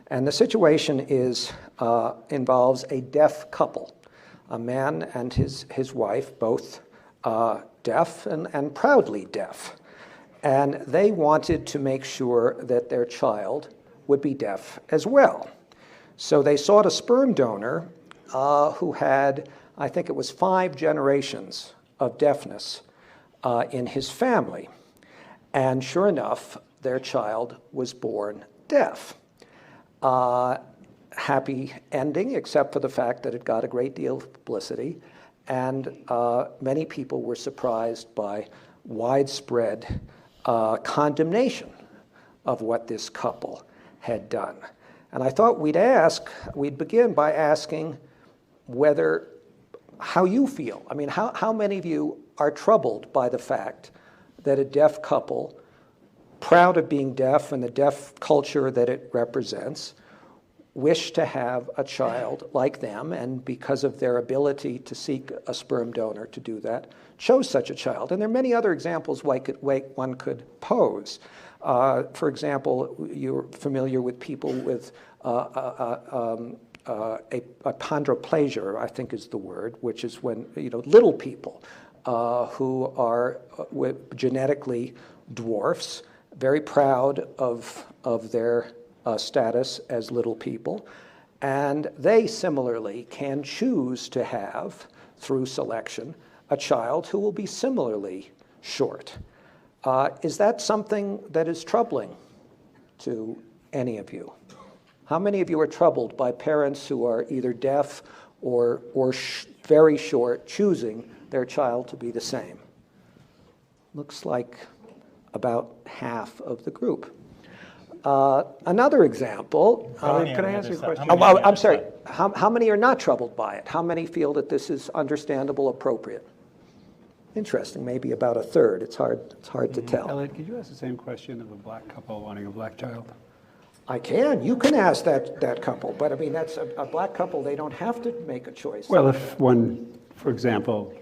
And the situation involves a deaf couple, a man and his wife, both deaf and proudly deaf. And they wanted to make sure that their child would be deaf as well. So they sought a sperm donor who had, I think it was 5 generations of deafness in his family. And sure enough, their child was born deaf. Happy ending, except for the fact that it got a great deal of publicity, and many people were surprised by widespread condemnation of what this couple had done. And I thought we'd begin by asking how you feel. I mean, how many of you are troubled by the fact that a deaf couple, proud of being deaf and the deaf culture that it represents, wish to have a child like them, and because of their ability to seek a sperm donor to do that, chose such a child? And there are many other examples one could pose. For example, you're familiar with people with achondroplasia, I think is the word, which is when little people who are genetically dwarfs, very proud of their status as little people, and they similarly can choose to have, through selection, a child who will be similarly short. Is that something that is troubling to any of you? How many of you are troubled by parents who are either deaf or very short choosing their child to be the same? Looks like about half of the group. Another example. Can I ask you a question? I'm sorry. How many are not troubled by it? How many feel that this is understandable, appropriate? Interesting. Maybe about a third. It's hard to tell. Elliot, could you ask the same question of a black couple wanting a black child? I can. You can ask that couple, but I mean that's a black couple. They don't have to make a choice. Well, if one, for example,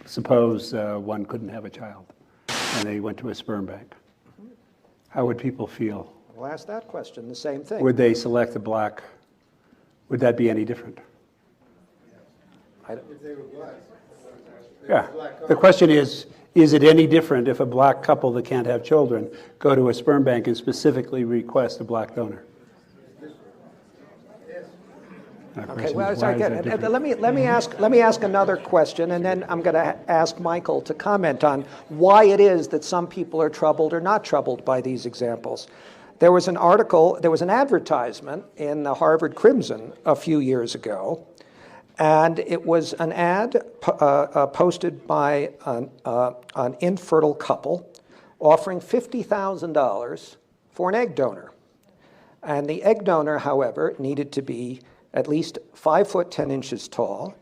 suppose one couldn't have a child, and they went to a sperm bank, how would people feel? We'll ask that question. The same thing. Would they select a black? Would that be any different? If they were black. Yeah. The question is it any different if a black couple that can't have children go to a sperm bank and specifically request a black donor? Okay. Well, sorry, let me ask another question, and then I'm going to ask Michael to comment on why it is that some people are troubled or not troubled by these examples. There was an advertisement in the Harvard Crimson a few years ago, and it was an ad posted by an infertile couple offering $50,000 for an egg donor. And the egg donor, however, needed to be at least 5 foot 10 inches tall,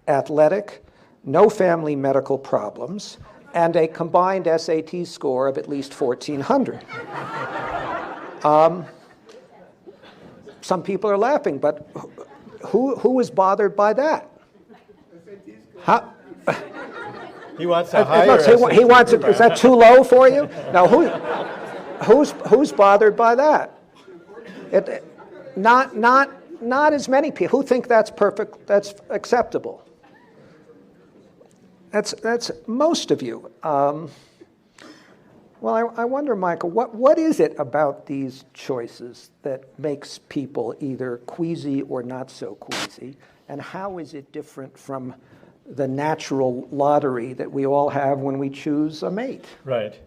athletic, no family medical problems, and a combined SAT score of at least 1,400. Some people are laughing, but who was bothered by that? How? He wants a higher. He wants it. Is that too low for you? Now, who's bothered by that? Not as many people who think that's perfect. That's acceptable. That's most of you. Well, I wonder, Michael, what is it about these choices that makes people either queasy or not so queasy, and how is it different from the natural lottery that we all have when we choose a mate? Right.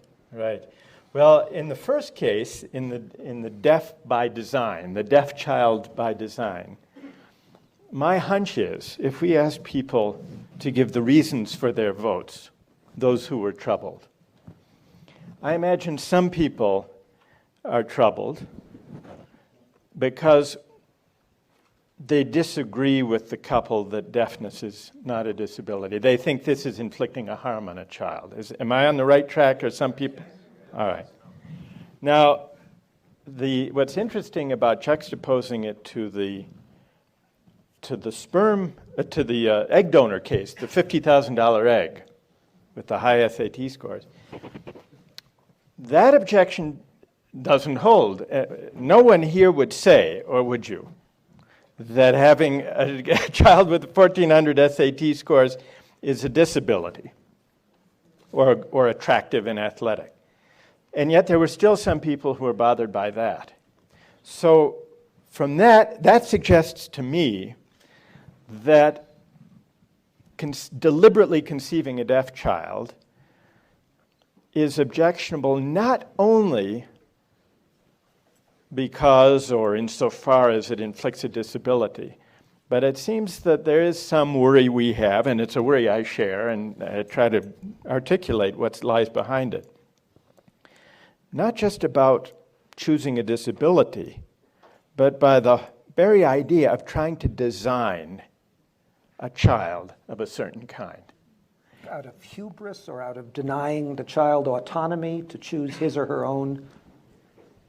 Well, in the first case, in the deaf by design, the deaf child by design, my hunch is if we ask people to give the reasons for their votes, those who were troubled, I imagine some people are troubled because they disagree with the couple that deafness is not a disability. They think this is inflicting a harm on a child. Am I on the right track, or some people? All right. Now, what's interesting about juxtaposing it to the egg donor case, the $50,000 egg with the high SAT scores, that objection doesn't hold. No one here would say, or would you, that having a child with 1,400 SAT scores is a disability or attractive and athletic. And yet there were still some people who were bothered by that. So from that suggests to me that deliberately conceiving a deaf child is objectionable not only because or insofar as it inflicts a disability, but it seems that there is some worry we have, and it's a worry I share, and I try to articulate what lies behind it. Not just about choosing a disability, but by the very idea of trying to design a child of a certain kind. Out of hubris or out of denying the child autonomy to choose his or her own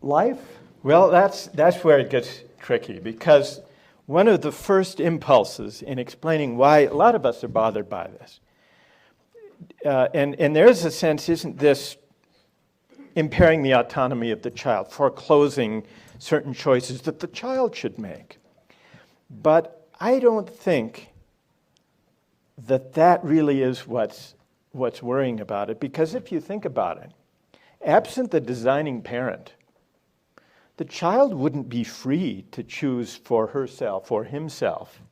life? Well, that's where it gets tricky, because one of the first impulses in explaining why a lot of us are bothered by this, and there is a sense, isn't this impairing the autonomy of the child, foreclosing certain choices that the child should make? But I don't think that really is what's worrying about it, because if you think about it, absent the designing parent, the child wouldn't be free to choose for herself or himself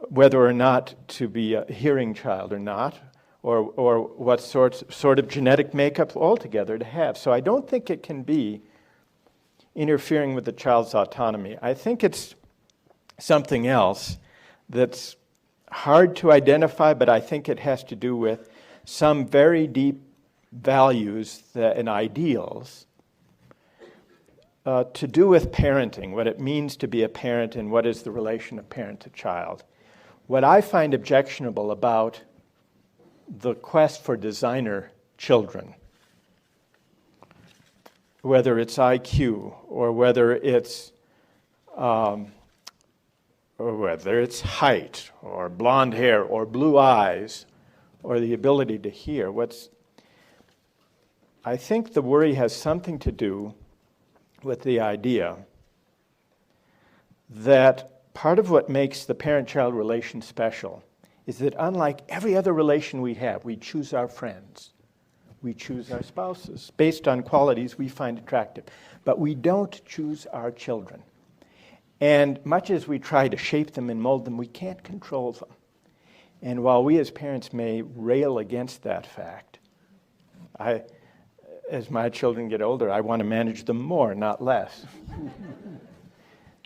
whether or not to be a hearing child or not, or what sort of genetic makeup altogether to have. So I don't think it can be interfering with the child's autonomy. I think it's something else that's hard to identify, but I think it has to do with some very deep values and ideals to do with parenting, what it means to be a parent and what is the relation of parent to child. What I find objectionable about the quest for designer children, whether it's IQ or whether it's height or blonde hair or blue eyes or the ability to hear, I think the worry has something to do with the idea that part of what makes the parent-child relation special is that unlike every other relation we have, we choose our friends, we choose our spouses based on qualities we find attractive, but we don't choose our children. And much as we try to shape them and mold them, we can't control them. And while we as parents may rail against that fact, as my children get older, I want to manage them more, not less.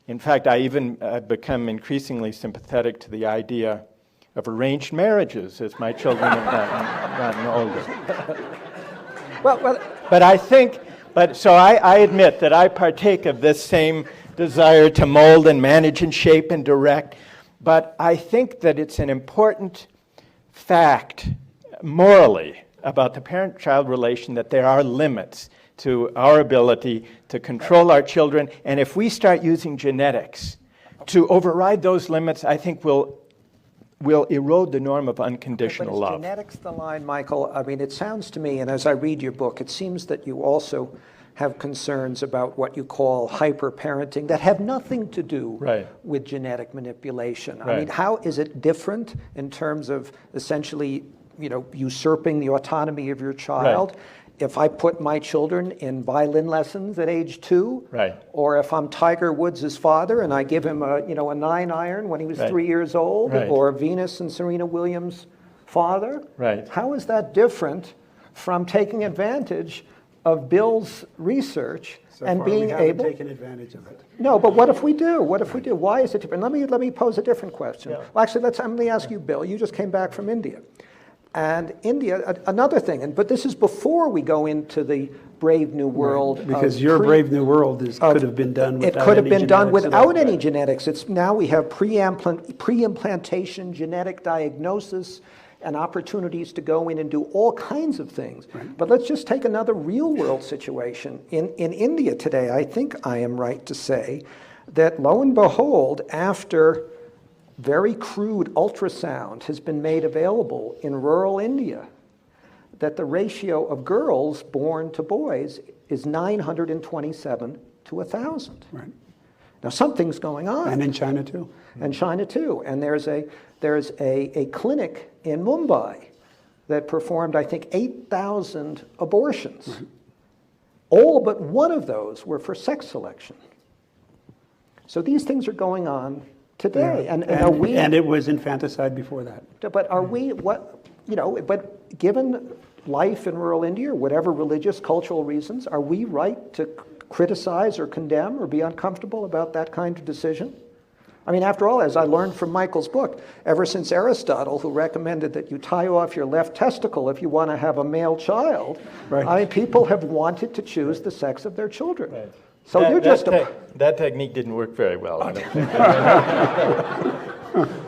In fact, I've become increasingly sympathetic to the idea of arranged marriages as my children have gotten older. So I admit that I partake of this same desire to mold and manage and shape and direct, but I think that it's an important fact morally about the parent-child relation that there are limits to our ability to control our children, and if we start using genetics to override those limits, I think we'll erode the norm of unconditional love. But is genetics the line, Michael? I mean, it sounds to me, and as I read your book, it seems that you also have concerns about what you call hyper-parenting that have nothing to do with genetic manipulation. Right. I mean, how is it different in terms of essentially usurping the autonomy of your child? Right. If I put my children in violin lessons at age 2, or if I'm Tiger Woods' father and I give him a 9-iron when he was 3 years old, or Venus and Serena Williams' father, how is that different from taking advantage of Bill's research and being able? Taken advantage of it. No, but what if we do? What if we do? Why is it different? Let me pose a different question. Yeah. Well, actually, let me ask you, Bill. You just came back from India. And India, another thing, but this is before we go into the Brave New World. Right, because your Brave New World could have been done without any genetics. It could have been done without any genetics. It's now we have pre-implantation genetic diagnosis and opportunities to go in and do all kinds of things. Right. But let's just take another real-world situation. In India today, I think I am right to say that, lo and behold, after very crude ultrasound has been made available in rural India, that the ratio of girls born to boys is 927 to 1,000. Right. Now something's going on. And in China too. And China too. And there's a clinic in Mumbai that performed, I think, 8,000 abortions. Right. All but one of those were for sex selection. So these things are going on today. Yeah. And are we? And it was infanticide before that. But are we? But given life in rural India, or whatever religious, cultural reasons, are we right to criticize or condemn or be uncomfortable about that kind of decision? I mean, after all, as I learned from Michael's book, ever since Aristotle, who recommended that you tie off your left testicle if you want to have a male child, right. I mean, people have wanted to choose the sex of their children. Right. So you're just that technique didn't work very well, I don't think.